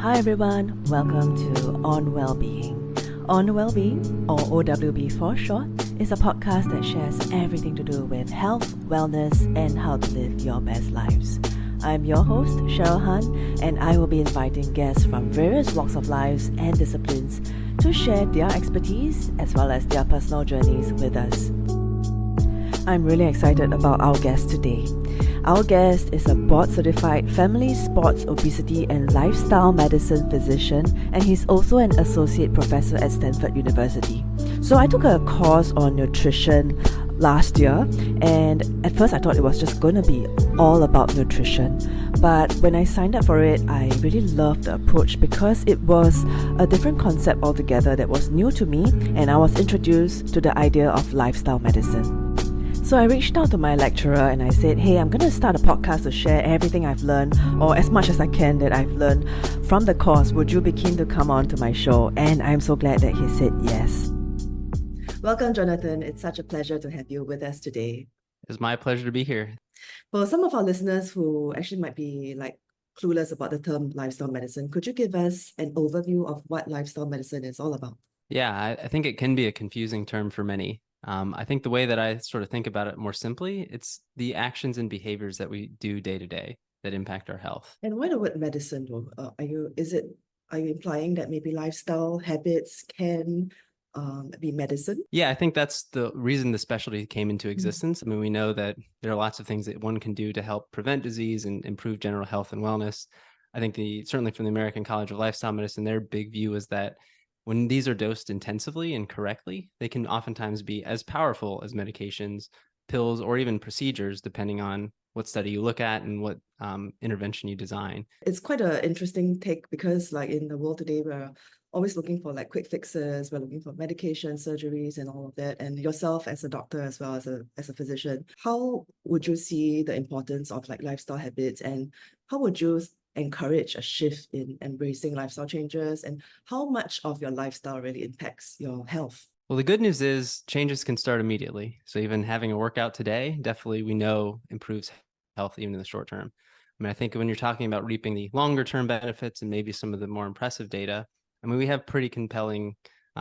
Hi everyone, welcome to On Wellbeing. On Wellbeing, or OWB for short, is a podcast that shares everything to do with health, wellness, and how to live your best lives. I'm your host, Cheryl Han, and I will be inviting guests from various walks of lives and disciplines to share their expertise as well as their personal journeys with us. I'm really excited about our guest today. Our guest is a board-certified family, sports, obesity, and lifestyle medicine physician, and he's also an associate professor at Stanford University. So I took a course on nutrition last year, and at first I thought it was just going to be all about nutrition. But when I signed up for it, I really loved the approach because it was a different concept altogether that was new to me, and I was introduced to the idea of lifestyle medicine. So I reached out to my lecturer and I said, hey, I'm going to start a podcast to share everything I've learned, or as much as I can that I've learned from the course. Would you be keen to come on to my show? And I'm so glad that he said yes. Welcome, Jonathan. It's such a pleasure to have you with us today. It's my pleasure to be here. For some of our listeners who actually might be clueless about the term lifestyle medicine, could you give us an overview of what lifestyle medicine is all about? Yeah, I think it can be a confusing term for many. I think the way that I sort of think about it more simply, it's the actions and behaviors that we do day to day that impact our health. And why the word medicine? Are you implying that maybe lifestyle habits can be medicine? Yeah, I think that's the reason the specialty came into existence. I mean, we know that there are lots of things that one can do to help prevent disease and improve general health and wellness. I think certainly from the American College of Lifestyle Medicine, their big view is that when these are dosed intensively and correctly, they can oftentimes be as powerful as medications, pills, or even procedures, depending on what study you look at and what intervention you design. It's quite an interesting take because in the world today, we're always looking for quick fixes. We're looking for medication, surgeries, and all of that. And yourself as a doctor as well as a physician, how would you see the importance of lifestyle habits, and how would you encourage a shift in embracing lifestyle changes, and how much of your lifestyle really impacts your health? Well, the good news is changes can start immediately. So even having a workout today, definitely we know improves health even in the short term. I mean, I think when you're talking about reaping the longer term benefits and maybe some of the more impressive data, I mean, we have pretty compelling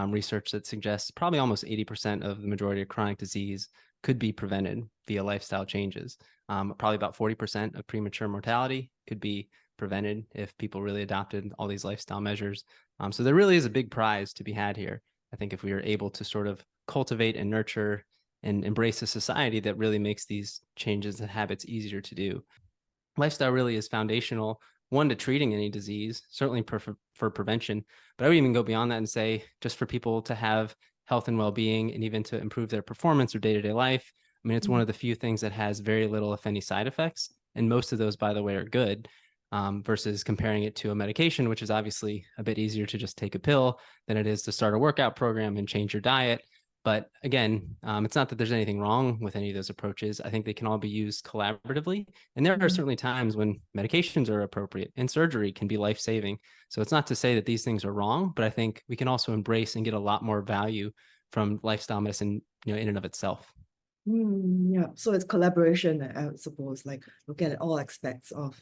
research that suggests probably almost 80% of the majority of chronic disease could be prevented via lifestyle changes. Probably about 40% of premature mortality could be prevented if people really adopted all these lifestyle measures. So there really is a big prize to be had here. I think if we are able to sort of cultivate and nurture and embrace a society that really makes these changes and habits easier to do. Lifestyle really is foundational, one, to treating any disease, certainly for prevention, but I would even go beyond that and say just for people to have health and well-being and even to improve their performance or day-to-day life. I mean, it's one of the few things that has very little, if any, side effects. And most of those, by the way, are good. Versus comparing it to a medication, which is obviously a bit easier to just take a pill than it is to start a workout program and change your diet. But again, it's not that there's anything wrong with any of those approaches. I think they can all be used collaboratively. And there are certainly times when medications are appropriate and surgery can be life-saving. So it's not to say that these things are wrong, but I think we can also embrace and get a lot more value from lifestyle medicine, in and of itself. Yeah, so it's collaboration, I suppose, looking at all aspects of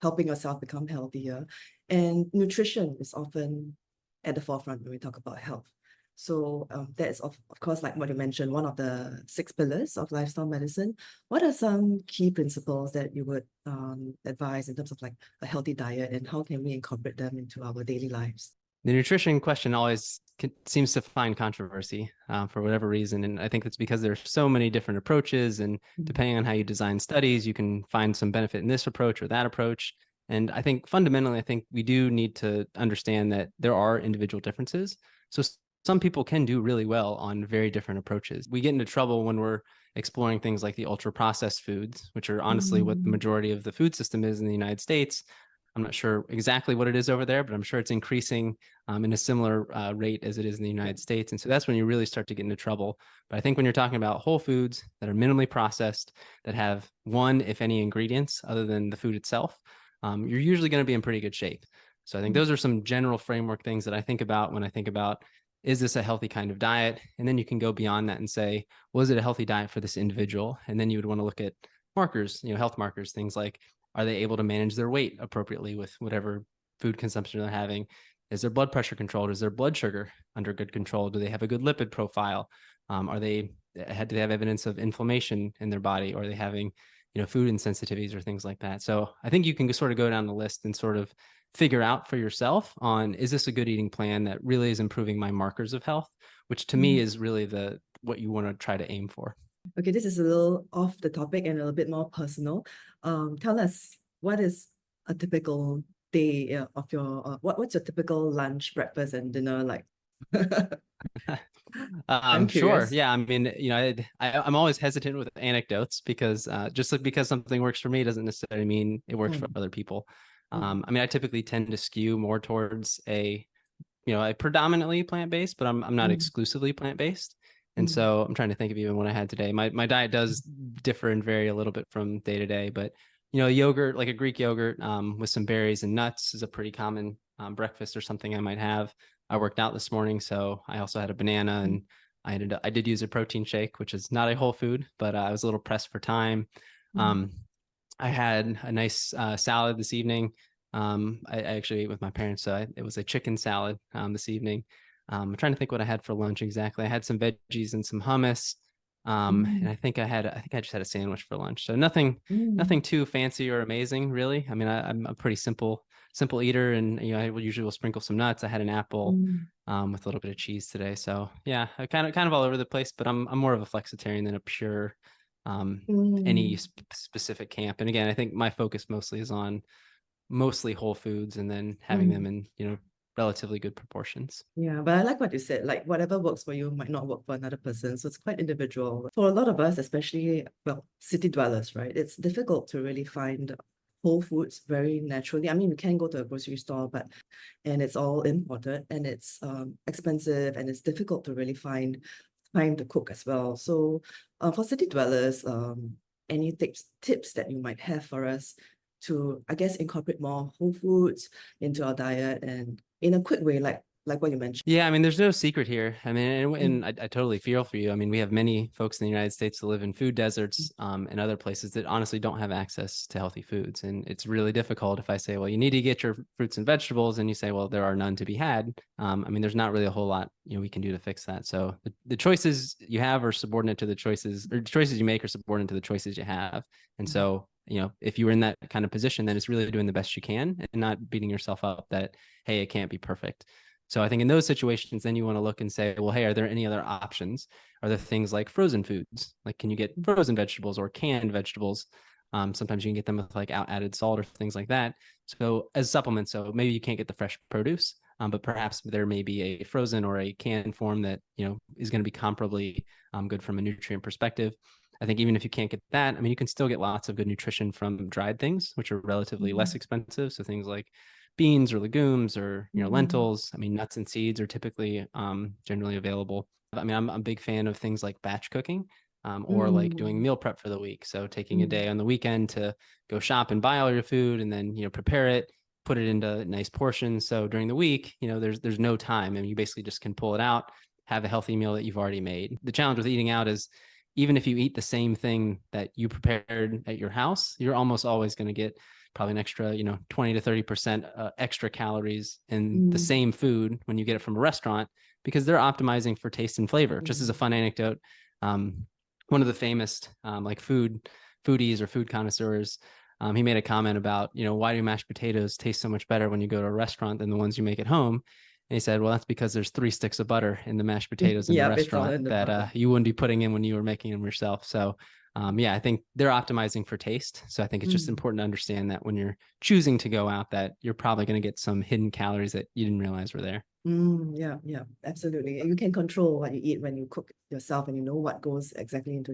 helping yourself become healthier. And nutrition is often at the forefront when we talk about health. So that is, of course, like what you mentioned, one of the 6 pillars of lifestyle medicine. What are some key principles that you would advise in terms of a healthy diet, and how can we incorporate them into our daily lives? The nutrition question always seems to find controversy for whatever reason. And I think it's because there's so many different approaches, and depending on how you design studies, you can find some benefit in this approach or that approach. And I think fundamentally, I think we do need to understand that there are individual differences. So some people can do really well on very different approaches. We get into trouble when we're exploring things like the ultra processed foods, which are honestly what the majority of the food system is in the United States. I'm not sure exactly what it is over there, but I'm sure it's increasing in a similar rate as it is in the United States. And so that's when you really start to get into trouble. But I think when you're talking about whole foods that are minimally processed, that have one, if any, ingredients other than the food itself, you're usually going to be in pretty good shape. So I think those are some general framework things that I think about when I think about, is this a healthy kind of diet? And then you can go beyond that and say, was it a healthy diet for this individual? And then you would want to look at markers, health markers, things like, are they able to manage their weight appropriately with whatever food consumption they're having. Is their blood pressure controlled? Is their blood sugar under good control? Do they have a good lipid profile? Do they have evidence of inflammation in their body, or are they having, food insensitivities or things like that? So I think you can sort of go down the list and sort of figure out for yourself on, is this a good eating plan that really is improving my markers of health, which to me is really what you want to try to aim for. Okay, this is a little off the topic and a little bit more personal. Tell us, what is a typical day of your, what's your typical lunch, breakfast, and dinner like? I'm Sure. curious. Yeah. I mean, I'm always hesitant with anecdotes because just because something works for me doesn't necessarily mean it works for other people. I mean, I typically tend to skew more towards a predominantly plant-based, but I'm not exclusively plant-based. And so I'm trying to think of even what I had today. My diet does differ and vary a little bit from day to day, but yogurt, like a Greek yogurt with some berries and nuts, is a pretty common breakfast or something I might have. I worked out this morning, so I also had a banana, and I did use a protein shake, which is not a whole food, but I was a little pressed for time. I had a nice salad this evening. I actually ate with my parents, so it was a chicken salad this evening. I'm trying to think what I had for lunch exactly. I had some veggies and some hummus. And I think I just had a sandwich for lunch. So nothing too fancy or amazing, really. I mean, I'm a pretty simple eater, and I usually will sprinkle some nuts. I had an apple with a little bit of cheese today. So yeah, I kind of all over the place, but I'm more of a flexitarian than a pure any specific camp. And again, I think my focus mostly is on mostly whole foods, and then having them in relatively good proportions. Yeah, but I like what you said, like whatever works for you might not work for another person. So it's quite individual. For a lot of us, especially, well, city dwellers, right? It's difficult to really find whole foods very naturally. I mean, we can go to a grocery store, and it's all imported, and it's expensive, and it's difficult to really find time to cook as well. So for city dwellers, any tips that you might have for us to, I guess, incorporate more whole foods into our diet and in a quick way, like what you mentioned? Yeah, I mean, there's no secret here. I mean, and I totally feel for you. I mean, we have many folks in the United States that live in food deserts and other places that honestly don't have access to healthy foods. And it's really difficult if I say, well, you need to get your fruits and vegetables, and you say, well, there are none to be had. I mean, there's not really a whole lot we can do to fix that. So the choices you have are subordinate to the choices, or the choices you make are subordinate to the choices you have. And so if you were in that kind of position, then it's really doing the best you can and not beating yourself up that, hey, it can't be perfect. So I think in those situations, then you want to look and say, well, hey, are there any other options? Are there things like frozen foods? Like, can you get frozen vegetables or canned vegetables? Sometimes you can get them with like added salt or things like that. So as supplements, so maybe you can't get the fresh produce, but perhaps there may be a frozen or a canned form that, is going to be comparably good from a nutrient perspective. I think even if you can't get that, I mean, you can still get lots of good nutrition from dried things, which are relatively less expensive. So things like beans or legumes or lentils. I mean, nuts and seeds are typically generally available. I mean, I'm a big fan of things like batch cooking or like doing meal prep for the week. So taking a day on the weekend to go shop and buy all your food, and then prepare it, put it into nice portions. So during the week, there's no time, and you basically just can pull it out, have a healthy meal that you've already made. The challenge with eating out is, even if you eat the same thing that you prepared at your house, you're almost always going to get probably an extra, 20 to 30% extra calories in the same food when you get it from a restaurant, because they're optimizing for taste and flavor. Just as a fun anecdote, one of the famous like foodies or food connoisseurs, he made a comment about, why do mashed potatoes taste so much better when you go to a restaurant than the ones you make at home? And he said, well, that's because there's 3 sticks of butter in the mashed potatoes in the restaurant that you wouldn't be putting in when you were making them yourself. So yeah, I think they're optimizing for taste. So I think it's just important to understand that when you're choosing to go out, that you're probably going to get some hidden calories that you didn't realize were there. Yeah, absolutely. You can control what you eat when you cook yourself, and you know what goes exactly into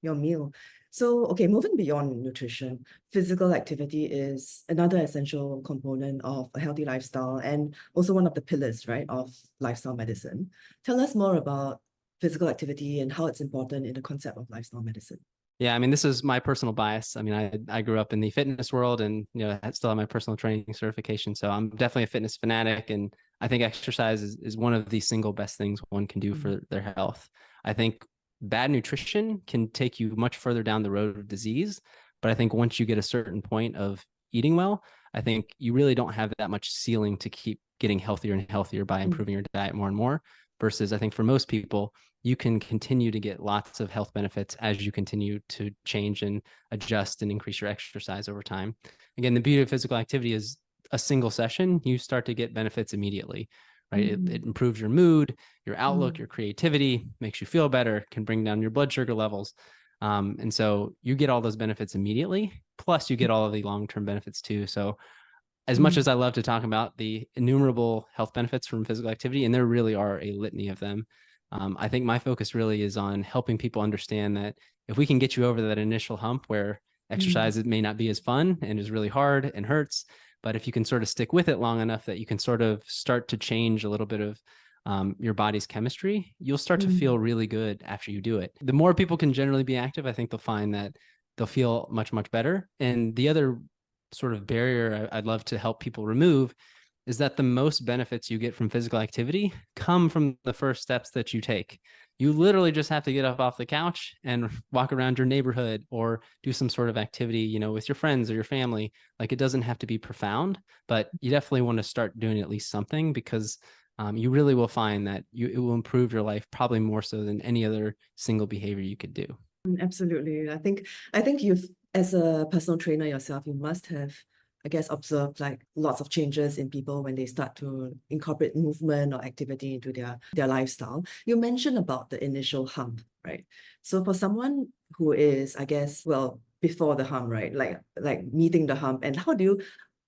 your meal. So, okay, moving beyond nutrition, physical activity is another essential component of a healthy lifestyle, and also one of the pillars, right, of lifestyle medicine. Tell us more about physical activity and how it's important in the concept of lifestyle medicine. Yeah, I mean, this is my personal bias. I mean, I grew up in the fitness world, and I still have my personal training certification. So I'm definitely a fitness fanatic, and I think exercise is one of the single best things one can do for their health. I think bad nutrition can take you much further down the road of disease, but I think once you get a certain point of eating well, I think you really don't have that much ceiling to keep getting healthier and healthier by improving your diet more and more, versus I think for most people, you can continue to get lots of health benefits as you continue to change and adjust and increase your exercise over time. Again, the beauty of physical activity is a single session, you start to get benefits immediately, right? It improves your mood, your outlook, your creativity, makes you feel better, can bring down your blood sugar levels. And so you get all those benefits immediately, plus you get all of the long-term benefits too. So as much as I love to talk about the innumerable health benefits from physical activity, and there really are a litany of them, I think my focus really is on helping people understand that if we can get you over that initial hump where exercise may not be as fun and is really hard and hurts, but if you can sort of stick with it long enough that you can sort of start to change a little bit of your body's chemistry, you'll start to feel really good after you do it. The more people can generally be active, I think they'll find that they'll feel much, much better. And the other sort of barrier I'd love to help people remove is that the most benefits you get from physical activity come from the first steps that you take. You literally just have to get up off the couch and walk around your neighborhood or do some sort of activity, you know, with your friends or your family. Like, it doesn't have to be profound, but you definitely want to start doing at least something, because you really will find that it will improve your life probably more so than any other single behavior you could do. Absolutely. I think you've, as a personal trainer yourself, you must have, I guess, observed like lots of changes in people when they start to incorporate movement or activity into their lifestyle. You mentioned about the initial hump, right? So for someone who is, I guess, well, before the hump, right? Like meeting the hump, and how do you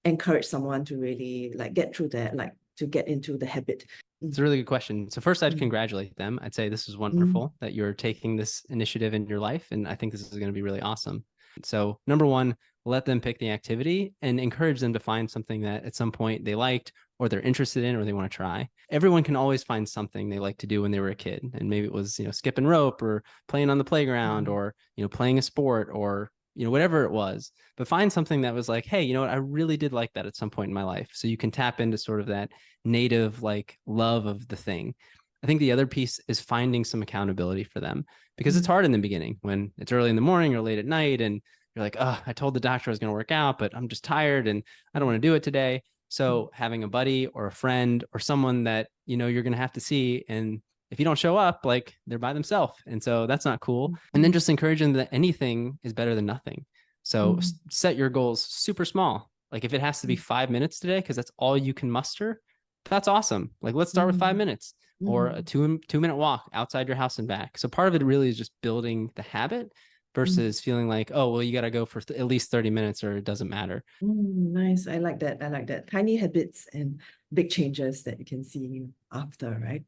encourage someone to really like get through that, like to get into the habit? It's a really good question. So first, I'd congratulate them. I'd say this is wonderful that you're taking this initiative in your life, and I think this is going to be really awesome. So number one, let them pick the activity and encourage them to find something that at some point they liked or they're interested in or they want to try. Everyone can always find something they like to do when they were a kid. And maybe it was, you know, skipping rope or playing on the playground or, you know, playing a sport or, you know, whatever it was. But find something that was like, hey, you know what, I really did like that at some point in my life. So you can tap into sort of that native like love of the thing. I think the other piece is finding some accountability for them, because it's hard in the beginning when it's early in the morning or late at night and you're like, oh, I told the doctor I was going to work out, but I'm just tired and I don't want to do it today. So having a buddy or a friend or someone that, you know, you're going to have to see, and if you don't show up, like, they're by themselves. And so that's not cool. And then just encouraging that anything is better than nothing. So set your goals super small. Like, if it has to be 5 minutes today, because that's all you can muster, that's awesome. Like, let's start with 5 minutes or a 2 minute walk outside your house and back. So part of it really is just building the habit versus feeling like, oh, well, you got to go for at least 30 minutes or it doesn't matter. Nice. I like that. I like that. Tiny habits and big changes that you can see after, right?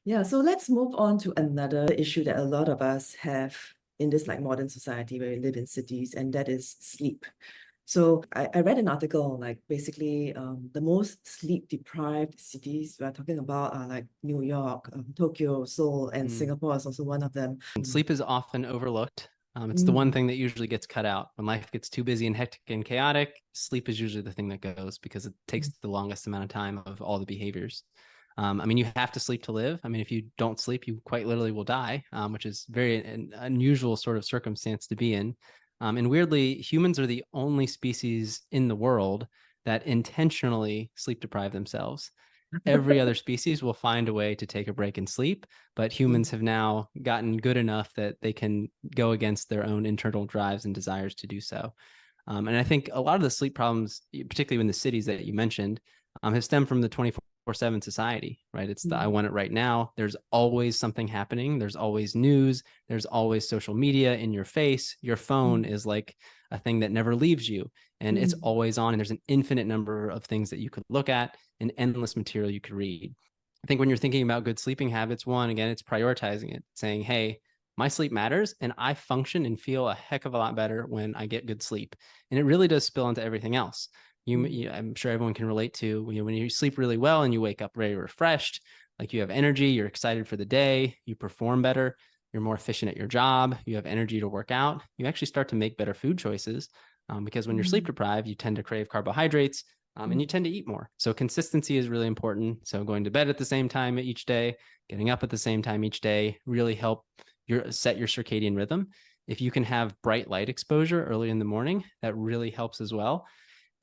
Yeah. So let's move on to another issue that a lot of us have in this like modern society where we live in cities, and that is sleep. So I read an article, like basically the most sleep deprived cities we're talking about are like New York, Tokyo, Seoul, and Singapore is also one of them. And sleep is often overlooked. It's the one thing that usually gets cut out. When life gets too busy and hectic and chaotic, sleep is usually the thing that goes, because it takes the longest amount of time of all the behaviors. I mean, you have to sleep to live. I mean, if you don't sleep, you quite literally will die, which is an unusual sort of circumstance to be in. And weirdly, humans are the only species in the world that intentionally sleep deprive themselves. Every other species will find a way to take a break and sleep, but humans have now gotten good enough that they can go against their own internal drives and desires to do so. And I think a lot of the sleep problems, particularly in the cities that you mentioned, have stemmed from the 24/7 society, right? It's the I want it right now. There's always something happening. There's always news. There's always social media in your face. Your phone is like a thing that never leaves you, and it's always on. And there's an infinite number of things that you could look at and endless material you could read. I think when you're thinking about good sleeping habits, one, again, it's prioritizing it, saying, hey, my sleep matters and I function and feel a heck of a lot better when I get good sleep. And it really does spill into everything else. I'm sure everyone can relate to when you sleep really well and you wake up very refreshed, like you have energy, you're excited for the day, you perform better, you're more efficient at your job, you have energy to work out, you actually start to make better food choices, because when you're sleep deprived, you tend to crave carbohydrates, and you tend to eat more. So consistency is really important. So going to bed at the same time each day, getting up at the same time each day really help set your circadian rhythm. If you can have bright light exposure early in the morning, that really helps as well.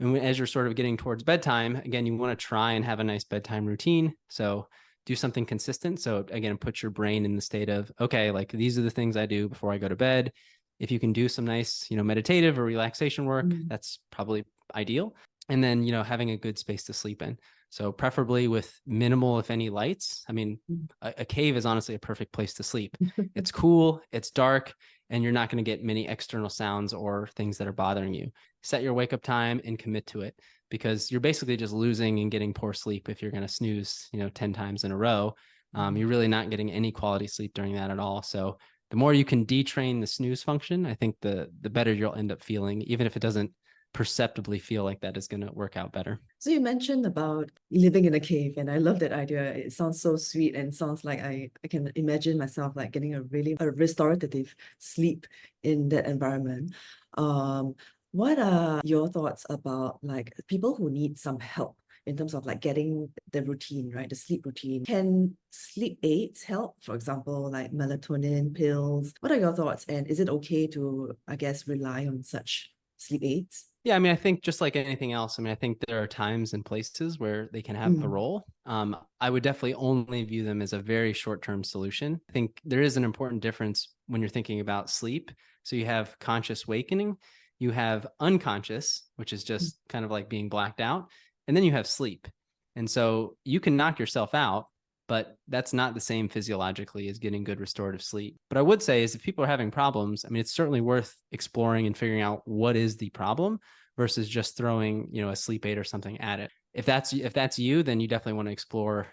And as you're sort of getting towards bedtime, again, you want to try and have a nice bedtime routine. So do something consistent. So again, put your brain in the state of, okay, like these are the things I do before I go to bed. If you can do some nice, meditative or relaxation work, that's probably ideal. And then, having a good space to sleep in. So preferably with minimal, if any, lights. I mean, a cave is honestly a perfect place to sleep. It's cool, it's dark, and you're not going to get many external sounds or things that are bothering you. Set your wake up time and commit to it, because you're basically just losing and getting poor sleep if you're going to snooze, 10 times in a row. You're really not getting any quality sleep during that at all. So the more you can detrain the snooze function, I think the better you'll end up feeling, even if it doesn't perceptibly feel like that is going to work out better. So you mentioned about living in a cave, and I love that idea. It sounds so sweet and sounds like I can imagine myself like getting a restorative sleep in that environment. What are your thoughts about like people who need some help in terms of like getting the routine, right? The sleep routine. Can sleep aids help? For example, like melatonin pills. What are your thoughts? And is it okay to, I guess, rely on such sleep aids? Yeah, I mean, I think just like anything else, I think there are times and places where they can have a role. I would definitely only view them as a very short-term solution. I think there is an important difference when you're thinking about sleep. So you have conscious wakening, you have unconscious, which is just kind of like being blacked out, and then you have sleep. And so you can knock yourself out, but that's not the same physiologically as getting good restorative sleep. But I would say is if people are having problems, it's certainly worth exploring and figuring out what is the problem versus just throwing, a sleep aid or something at it. If that's you, then you definitely want to explore,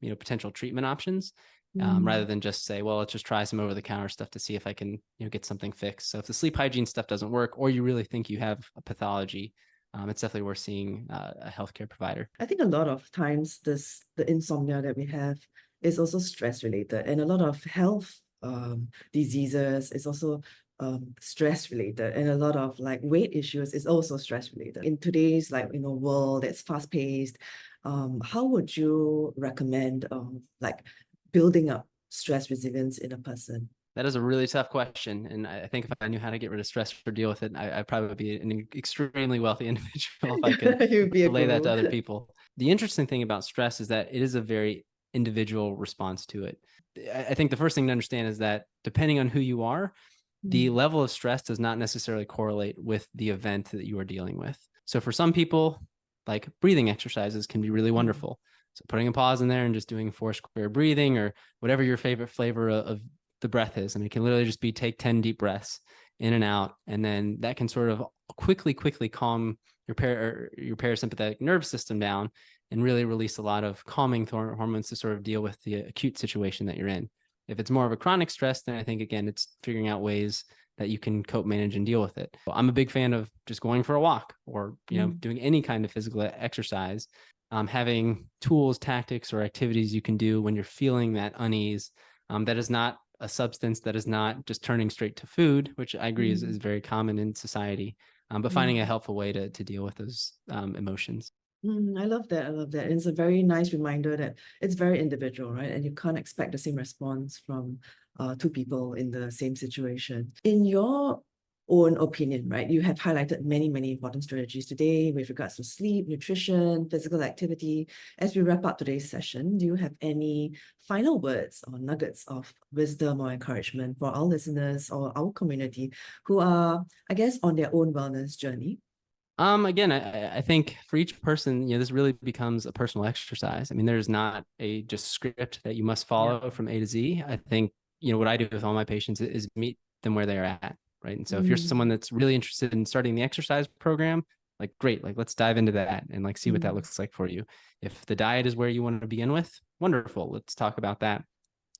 potential treatment options, rather than just say, well, let's just try some over the counter stuff to see if I can, get something fixed. So if the sleep hygiene stuff doesn't work, or you really think you have a pathology, it's definitely worth seeing a healthcare provider. I think a lot of times the insomnia that we have is also stress related, and a lot of health diseases is also stress related, and a lot of like weight issues is also stress related. In today's world that's fast paced, how would you recommend like building up stress resilience in a person? That is a really tough question. And I think if I knew how to get rid of stress or deal with it, I'd probably be an extremely wealthy individual if I could relay that to other people. The interesting thing about stress is that it is a very individual response to it. I think the first thing to understand is that depending on who you are, the level of stress does not necessarily correlate with the event that you are dealing with. So for some people, like breathing exercises can be really wonderful. So putting a pause in there and just doing 4 square breathing or whatever your favorite flavor of the breath is. It can literally just be take 10 deep breaths in and out. And then that can sort of quickly calm your parasympathetic nervous system down and really release a lot of calming hormones to sort of deal with the acute situation that you're in. If it's more of a chronic stress, then I think, again, it's figuring out ways that you can cope, manage, and deal with it. I'm a big fan of just going for a walk or, doing any kind of physical exercise, having tools, tactics, or activities you can do when you're feeling that unease. That is not a substance, that is not just turning straight to food, which I agree is very common in society, but finding a helpful way to deal with those emotions. I love that. I love that. And it's a very nice reminder that it's very individual, right? And you can't expect the same response from two people in the same situation. In your own opinion, right? You have highlighted many, many important strategies today with regards to sleep, nutrition, physical activity. As we wrap up today's session, do you have any final words or nuggets of wisdom or encouragement for our listeners or our community who are, I guess, on their own wellness journey? Again, I think for each person, this really becomes a personal exercise. There's not a just script that you must follow from A to Z. I think, what I do with all my patients is meet them where they are at. Right. And so if you're someone that's really interested in starting the exercise program, like, great, like, let's dive into that and like see what that looks like for you. If the diet is where you want to begin with, wonderful. Let's talk about that.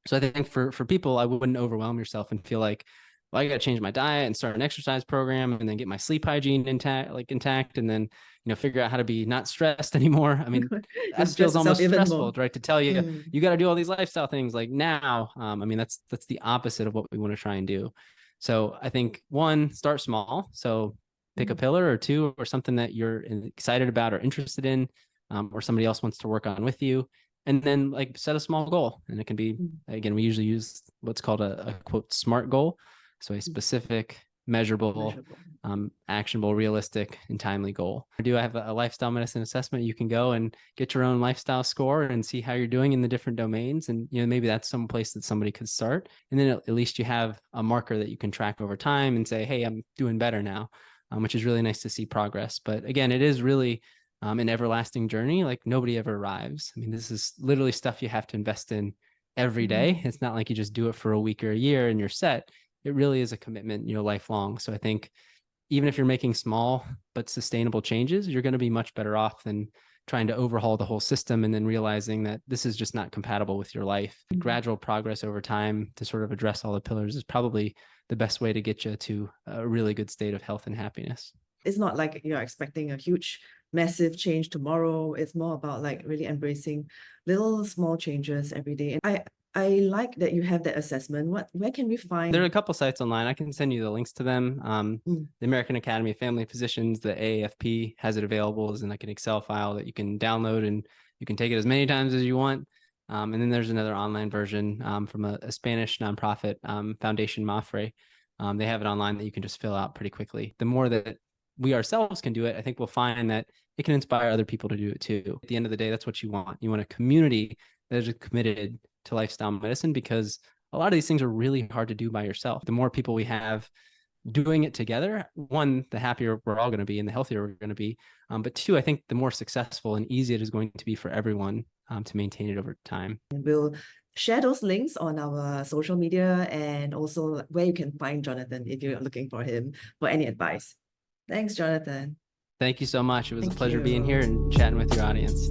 So I think for people, I wouldn't overwhelm yourself and feel like, well, I got to change my diet and start an exercise program and then get my sleep hygiene intact, and then, figure out how to be not stressed anymore. That feels almost stressful, right? To tell you, you got to do all these lifestyle things like now. That's the opposite of what we want to try and do. So I think, one, start small. So pick a pillar or two or something that you're excited about or interested in, or somebody else wants to work on with you. And then like set a small goal. And it can be, again, we usually use what's called a quote, SMART goal. So a specific, measurable, actionable, realistic, and timely goal. I have a lifestyle medicine assessment. You can go and get your own lifestyle score and see how you're doing in the different domains. And, maybe that's some place that somebody could start. And then at least you have a marker that you can track over time and say, hey, I'm doing better now, which is really nice to see progress. But again, it is really an everlasting journey. Like nobody ever arrives. I mean, this is literally stuff you have to invest in every day. It's not like you just do it for a week or a year and you're set. It really is a commitment, lifelong. So I think even if you're making small but sustainable changes, you're going to be much better off than trying to overhaul the whole system and then realizing that this is just not compatible with your life. Gradual progress over time to sort of address all the pillars is probably the best way to get you to a really good state of health and happiness. It's not like you're expecting a huge, massive change tomorrow. It's more about like really embracing little small changes every day. And I like that you have that assessment. Where can we find? There are a couple sites online. I can send you the links to them. The American Academy of Family Physicians, the AAFP, has it available as in like an Excel file that you can download, and you can take it as many times as you want. And then there's another online version from a Spanish nonprofit, Foundation Mafre. They have it online that you can just fill out pretty quickly. The more that we ourselves can do it, I think we'll find that it can inspire other people to do it too. At the end of the day, that's what you want. You want a community that is committed to lifestyle medicine, because a lot of these things are really hard to do by yourself. The more people we have doing it together, one, the happier we're all going to be and the healthier we're going to be. But two, I think the more successful and easy it is going to be for everyone to maintain it over time. We'll share those links on our social media and also where you can find Jonathan if you're looking for him for any advice. Thanks, Jonathan. Thank you so much. It was a pleasure being here and chatting with your audience.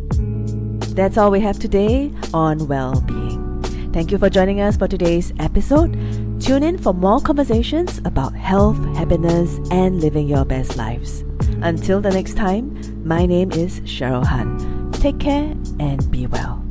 That's all we have today on well-being. Thank you for joining us for today's episode. Tune in for more conversations about health, happiness, and living your best lives. Until the next time, my name is Cheryl Han. Take care and be well.